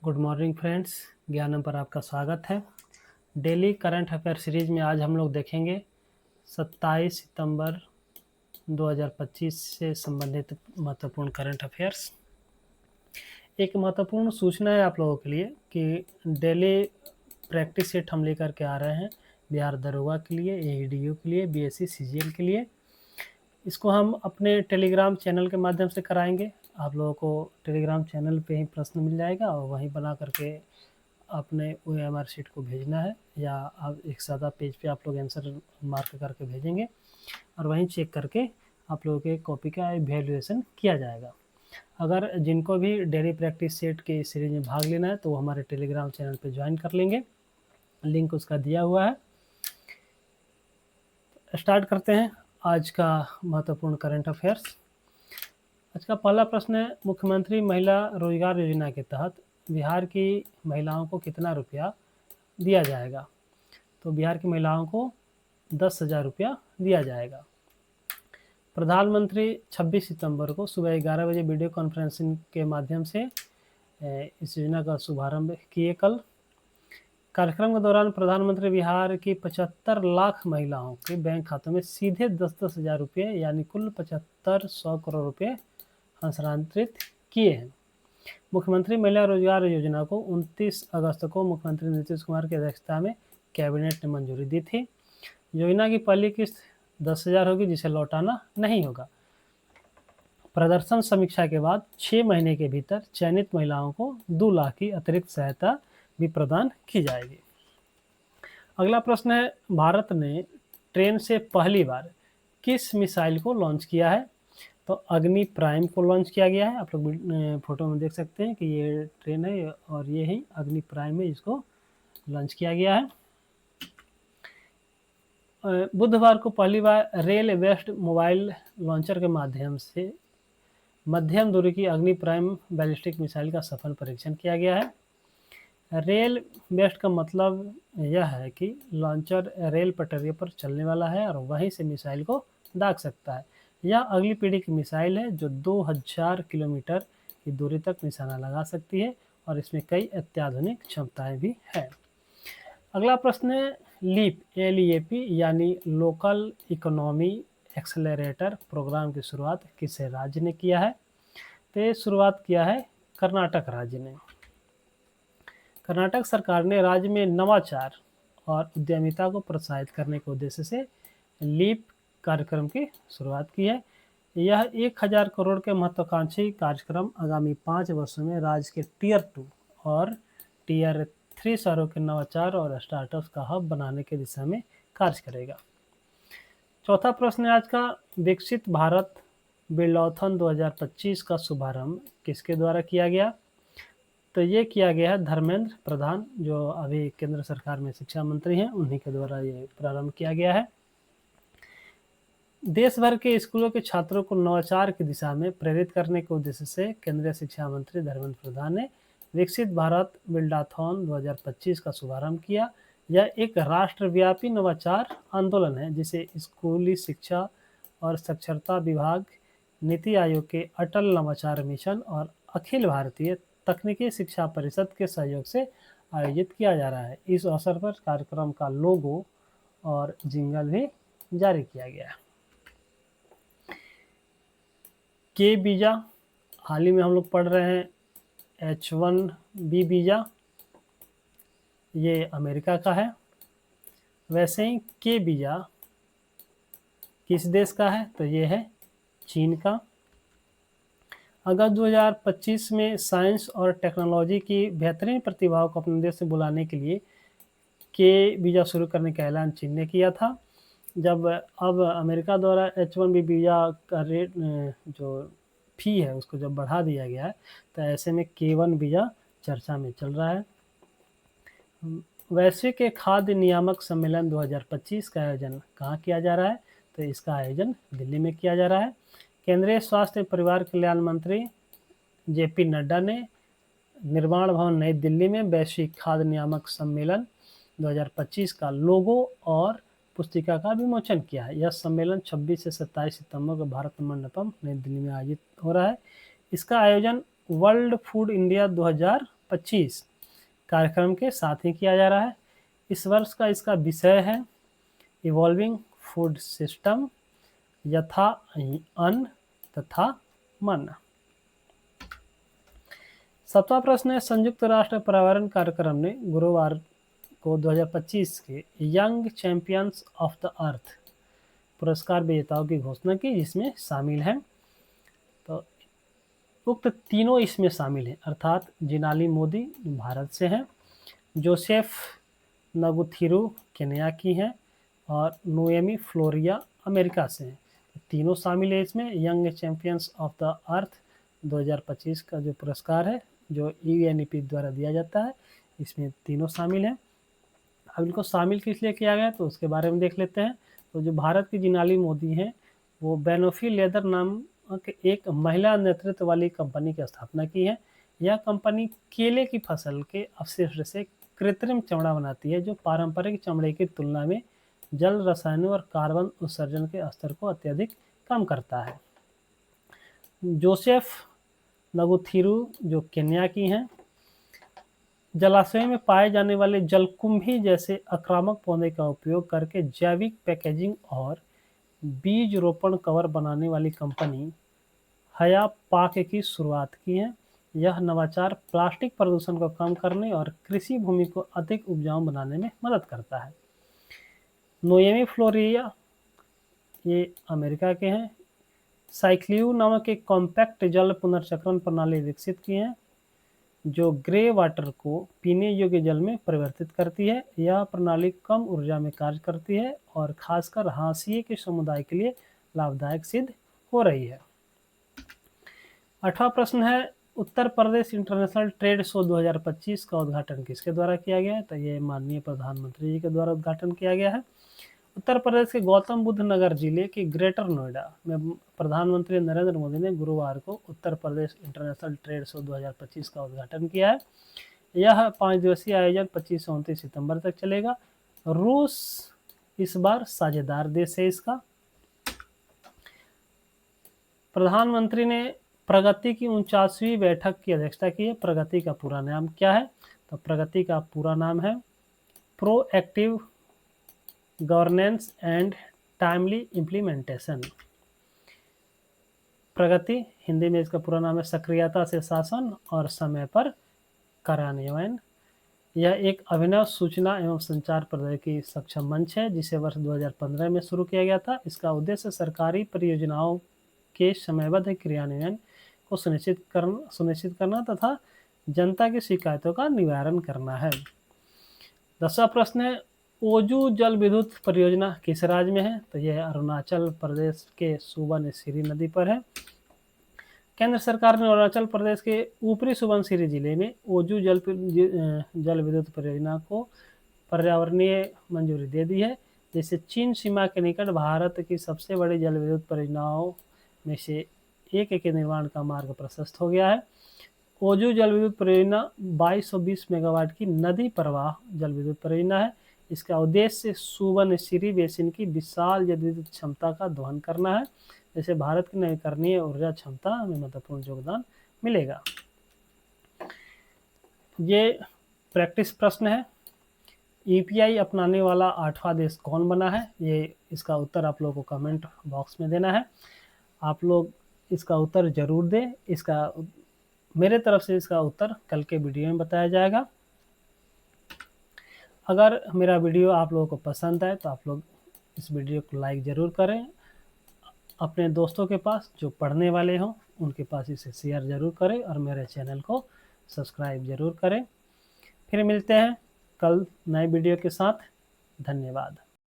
Good morning friends, ज्ञानम पर आपका स्वागत है। डेली करंट अफेयर सीरीज में आज हम लोग देखेंगे 27 सितंबर 2025 से संबंधित महत्वपूर्ण करंट अफेयर्स। एक महत्वपूर्ण सूचना है आप लोगों के लिए कि डेली प्रैक्टिस सेट हम लेकर के आ रहे हैं बिहार दरोगा के लिए, एईडीयू के लिए, बीएससी सीजीएल के लिए। इसको हम अपने टेलीग्राम चैनल के माध्यम से कराएंगे। आप लोगों को टेलीग्राम चैनल पे ही प्रश्न मिल जाएगा और वहीं बना करके अपने OMR शीट को भेजना है, या आप एक सादा पेज पे आप लोग आंसर मार्क करके भेजेंगे और वहीं चेक करके आप लोगों के कॉपी का इवैल्यूएशन किया जाएगा। अगर जिनको भी डेली प्रैक्टिस सेट के सीरीज में भाग लेना है तो वो हमारे टेलीग्राम चैनल पे ज्वाइन कर लेंगे, लिंक उसका दिया हुआ है। स्टार्ट करते हैं आज का महत्वपूर्ण करंट अफेयर्स। आज का पहला प्रश्न है, मुख्यमंत्री महिला रोजगार योजना के तहत बिहार की महिलाओं को कितना रुपया दिया जाएगा? तो बिहार की महिलाओं को 10,000 रुपया दिया जाएगा। प्रधानमंत्री 26 सितंबर को सुबह 11 बजे वीडियो कॉन्फ्रेंसिंग के माध्यम से इस योजना का शुभारंभ किए। कल कार्यक्रम के दौरान प्रधानमंत्री बिहार की 75 लाख महिलाओं के बैंक खातों में सीधे 10-10 हज़ार रुपये यानी कुल 7500 करोड़ रुपये हस्तांतरित किए हैं। मुख्यमंत्री महिला रोजगार योजना को 29 अगस्त को मुख्यमंत्री नीतीश कुमार की अध्यक्षता में कैबिनेट ने मंजूरी दी थी। योजना की पहली किस्त 10,000 होगी, जिसे लौटाना नहीं होगा। प्रदर्शन समीक्षा के बाद 6 महीने के भीतर चयनित महिलाओं को 2 लाख की अतिरिक्त सहायता भी प्रदान की जाएगी। अगला प्रश्न है, भारत ने ट्रेन से पहली बार किस मिसाइल को लॉन्च किया है? तो अग्नि प्राइम को लॉन्च किया गया है। आप लोग फोटो में देख सकते हैं कि ये ट्रेन है और ये ही अग्नि प्राइम है, इसको लॉन्च किया गया है। बुधवार को पहली बार रेल बेस्ड मोबाइल लॉन्चर के माध्यम से मध्यम दूरी की अग्नि प्राइम बैलिस्टिक मिसाइल का सफल परीक्षण किया गया है। रेल बेस्ड का मतलब यह है कि लॉन्चर रेल पटरियों पर चलने वाला है और वहीं से मिसाइल को दाग सकता है। यह अगली पीढ़ी की मिसाइल है जो 2000 किलोमीटर की दूरी तक निशाना लगा सकती है और इसमें कई अत्याधुनिक क्षमताएं भी हैं। अगला प्रश्न है, लीप LEAP यानी लोकल इकोनॉमी एक्सेलरेटर प्रोग्राम की शुरुआत किस राज्य ने किया है? तो ये शुरुआत किया है कर्नाटक राज्य ने। कर्नाटक सरकार ने राज्य में नवाचार और उद्यमिता को प्रोत्साहित करने के उद्देश्य से लीप कार्यक्रम की शुरुआत की है। यह 1000 करोड़ के महत्वाकांक्षी कार्यक्रम आगामी 5 वर्षों में राज्य के टियर 2 और टियर 3 शहरों के नवाचार और स्टार्टअप्स का हब बनाने की दिशा में कार्य करेगा। चौथा प्रश्न है आज का, विकसित भारत बिल्डॉथन 2025 का शुभारंभ किसके द्वारा किया गया? तो ये किया गया है धर्मेंद्र प्रधान, जो अभी केंद्र सरकार में शिक्षा मंत्री हैं, उन्हीं के द्वारा ये प्रारंभ किया गया है। देश भर के स्कूलों के छात्रों को नवाचार की दिशा में प्रेरित करने के उद्देश्य से केंद्रीय शिक्षा मंत्री धर्मेंद्र प्रधान ने विकसित भारत बिल्डाथॉन 2025 का शुभारंभ किया। यह एक राष्ट्रव्यापी नवाचार आंदोलन है जिसे स्कूली शिक्षा और साक्षरता विभाग, नीति आयोग के अटल नवाचार मिशन और अखिल भारतीय तकनीकी शिक्षा परिषद के सहयोग से आयोजित किया जा रहा है। इस अवसर पर कार्यक्रम का लोगो और जिंगल भी जारी किया गया है। के वीज़ा, हाल ही में हम लोग पढ़ रहे हैं H1B वीज़ा, ये अमेरिका का है। वैसे ही के वीज़ा किस देश का है? तो ये है चीन का। अगस्त 2025 में साइंस और टेक्नोलॉजी की बेहतरीन प्रतिभाओं को अपने देश से बुलाने के लिए के वीज़ा शुरू करने का ऐलान चीन ने किया था। जब अब अमेरिका द्वारा H1B वीज़ा का रेट जो फी है उसको जब बढ़ा दिया गया है, तो ऐसे में K1 वीज़ा चर्चा में चल रहा है। वैश्विक खाद्य नियामक सम्मेलन 2025 का आयोजन कहाँ किया जा रहा है? तो इसका आयोजन दिल्ली में किया जा रहा है। केंद्रीय स्वास्थ्य एवं परिवार कल्याण मंत्री JP नड्डा ने निर्माण भवन नई दिल्ली में वैश्विक खाद्य नियामक सम्मेलन 2025 का लोगो और पुस्तिका का विमोचन किया है। यह सम्मेलन 26 से 27 सितंबर को भारत मंडपम नई दिल्ली में आयोजित हो रहा है। इसका आयोजन वर्ल्ड फूड इंडिया 2025 2025 कार्यक्रम के साथ ही किया जा रहा है। इस वर्ष का इसका विषय है इवॉल्विंग फूड सिस्टम, यथा अन्न तथा मन। 7वां प्रश्न है, संयुक्त राष्ट्र पर्यावरण कार्यक्रम ने गुरुवार को 2025 के young champions of the earth पुरस्कार विजेताओं की घोषणा की, जिसमें शामिल हैं, तो उक्त तीनों इसमें शामिल हैं, अर्थात जिनाली मोदी भारत से हैं, जोसेफ नगुथिरू केन्या की हैं और नोएमी फ्लोरिया अमेरिका से हैं। तीनों शामिल है इसमें। Young champions of the earth 2025 का जो पुरस्कार है, जो यूएनईपी द्वारा दिया जाता है, इसमें तीनों शामिल हैं। अब इनको शामिल किस लिए किया गया तो उसके बारे में देख लेते हैं। तो जो भारत की जिनाली मोदी हैं, वो बैनोफी लेदर नामक एक महिला नेतृत्व वाली कंपनी की स्थापना की है। यह कंपनी केले की फसल के अवशिष्ट से कृत्रिम चमड़ा बनाती है, जो पारंपरिक चमड़े की तुलना में जल, रसायनों और कार्बन उत्सर्जन के स्तर को अत्यधिक कम करता है। जोसेफ नगुथिरू जो केन्या की हैं, जलाशय में पाए जाने वाले जलकुंभी जैसे आक्रामक पौधे का उपयोग करके जैविक पैकेजिंग और बीज रोपण कवर बनाने वाली कंपनी हया पाक की शुरुआत की है। यह नवाचार प्लास्टिक प्रदूषण को कम करने और कृषि भूमि को अधिक उपजाऊ बनाने में मदद करता है। नोएमी फ्लोरिया ये अमेरिका के हैं, साइक्लियू नामक एक कॉम्पैक्ट जल पुनर्चक्रण प्रणाली विकसित की है, जो ग्रे वाटर को पीने योग्य जल में परिवर्तित करती है। यह प्रणाली कम ऊर्जा में कार्य करती है और खासकर हाशिए के समुदाय के लिए लाभदायक सिद्ध हो रही है। 8वां प्रश्न है, Uttar Pradesh international trade show 2025 का उद्घाटन किसके द्वारा किया गया है? तो ये माननीय प्रधानमंत्री जी के द्वारा उद्घाटन किया गया है। उत्तर प्रदेश के गौतम बुद्ध नगर जिले के ग्रेटर नोएडा में प्रधानमंत्री नरेंद्र मोदी ने गुरुवार को Uttar Pradesh international trade show 2025 का उद्घाटन किया है। यह 5 दिवसीय आयोजन 25 से 29 सितंबर तक चलेगा। रूस इस बार साझेदार देश है इसका। प्रधानमंत्री ने प्रगति की 49वीं बैठक की अध्यक्षता की है। प्रगति का पूरा नाम क्या है? तो प्रगति का पूरा नाम है proactive governance and timely implementation. PRAGATI Hindi में इसका पूरा नाम है सक्रियता से शासन और समय पर कार्यान्वयन। यह एक अभिनव सूचना एवं संचार प्रौद्योगिकी सक्षम मंच है, जिसे वर्ष 2015 में शुरू किया गया था। इसका उद्देश्य सरकारी परियोजनाओं के समयबद्ध क्रियान्वयन को सुनिश्चित करना तथा जनता की शिकायतों का निवारण करना है। 10वां प्रश्न है, ओजू जल विद्युत परियोजना किस राज्य में है? तो यह अरुणाचल प्रदेश के सुबनसिरी नदी पर है। केंद्र सरकार ने अरुणाचल प्रदेश के ऊपरी सुबनसिरी जिले में ओजू जल विद्युत परियोजना को पर्यावरणीय मंजूरी दे दी है, जिससे चीन सीमा के निकट भारत की सबसे बड़ी जल विद्युत परियोजनाओं में से एक के निर्माण का मार्ग प्रशस्त हो गया है। ओजू जल विद्युत परियोजना 2220 मेगावाट की नदी प्रवाह जल विद्युत परियोजना है। इसका उद्देश्य सुबनसिरी बेसिन की विशाल जल विद्युत क्षमता का दोहन करना है, जिससे भारत की नवीकरणीय ऊर्जा क्षमता में महत्वपूर्ण योगदान मिलेगा। ये प्रैक्टिस प्रश्न है। ईपीआई अपनाने वाला 8वां देश कौन बना है? ये इसका उत्तर आप लोगों को कमेंट बॉक्स में देना है। आप लोग इसका उत्तर जरूर दें। इसका मेरे तरफ से इसका उत्तर कल के वीडियो में बताया जाएगा। अगर मेरा वीडियो आप लोगों को पसंद आए तो आप लोग इस वीडियो को लाइक ज़रूर करें। अपने दोस्तों के पास जो पढ़ने वाले हों उनके पास इसे शेयर ज़रूर करें और मेरे चैनल को सब्सक्राइब ज़रूर करें। फिर मिलते हैं कल नए वीडियो के साथ। धन्यवाद।